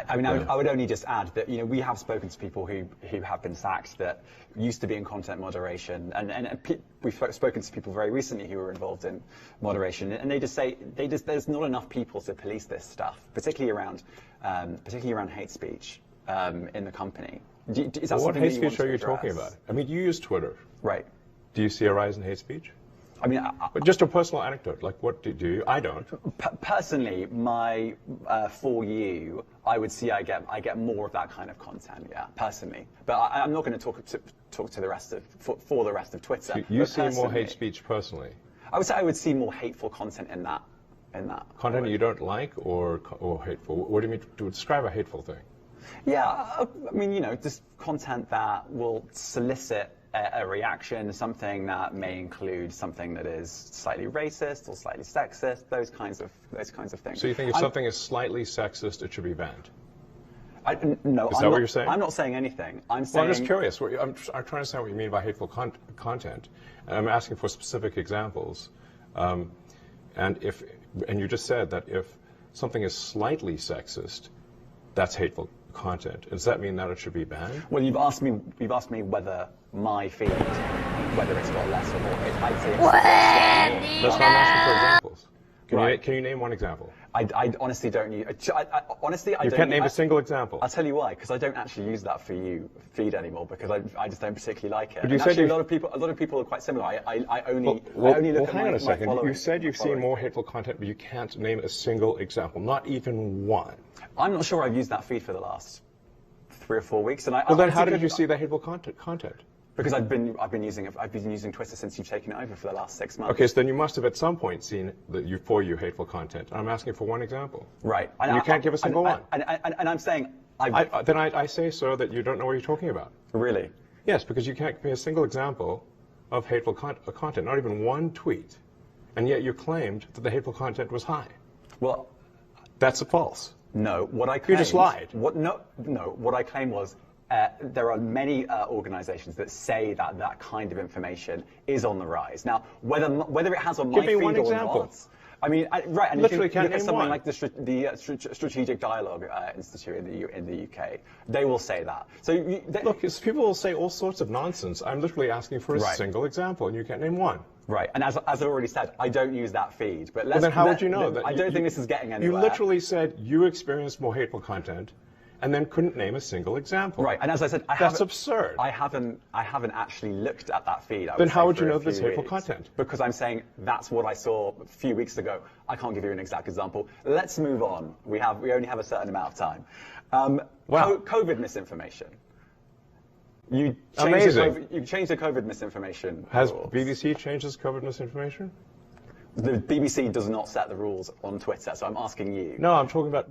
I mean, I would only just add that, we have spoken to people who have been sacked that used to be in content moderation, and we've spoken to people very recently who were involved in moderation, and they just say there's not enough people to police this stuff, particularly around hate speech in the company. Is that what hate speech are you address? talking about? I mean, you use Twitter. Right. Do you see a rise in hate speech? I mean, but just a personal anecdote, like what do you? I don't. Personally, for you, I would see I get more of that kind of content, yeah, personally. But I'm not going to talk to the rest of for the rest of Twitter. So you see more hate speech personally? I would say I would see more hateful content in that. Content you don't like or hateful? What do you mean to describe a hateful thing? Yeah, I mean, just content that will solicit a reaction, something that may include something that is slightly racist or slightly sexist, those kinds of things. So you think if something is slightly sexist, it should be banned? No, is that what you're saying? I'm not saying anything. I'm just curious. I'm trying to understand what you mean by hateful content. And I'm asking for specific examples. And you just said that if something is slightly sexist, that's hateful content. Does that mean that it should be banned? Well, you've asked me whether my feed, whether it's got less or more. I'd say it's slightly more. That's why I'm asking for examples. Right. Can you name one example? I honestly don't use. Honestly, I don't. You can't name a single example. I'll tell you why. Because I don't actually use that for you feed anymore. Because I just don't particularly like it. But you said a lot of people are quite similar. I only look at hang on a second. My you said you've seen more hateful content, but you can't name a single example, not even one. I'm not sure I've used that feed for the last 3 or 4 weeks. And then how did you see the hateful content? Because I've been using Twitter since you've taken it over for the last 6 months. Okay, so then you must have at some point seen for you hateful content. I'm asking for one example. Right. And you can't give a single one. And I'm saying then I say, sir, that you don't know what you're talking about. Really? Yes, because you can't give me a single example of hateful content, not even one tweet, and yet you claimed that the hateful content was high. Well, that's false. No, what I claimed... You just lied. What I claimed was there are many organizations that say that kind of information is on the rise. Now, whether it has on my feed or not... Give me one example. I mean, right, and literally if you look at something one. Like the Strategic Dialogue Institute in the UK, they will say that. So look, people will say all sorts of nonsense. I'm literally asking for a single example, and you can't name one. Right, and as I've already said, I don't use that feed. But then how would you know that? I don't think this is getting anywhere. You literally said you experienced more hateful content, and then couldn't name a single example. Right, and as I said, that's absurd. I haven't actually looked at that feed. Then how would you know there's hateful content? Because I'm saying that's what I saw a few weeks ago. I can't give you an exact example. Let's move on. We only have a certain amount of time. COVID misinformation. You changed the COVID misinformation Has rules. BBC changed its COVID misinformation? The BBC does not set the rules on Twitter, so I'm asking you. No, I'm talking about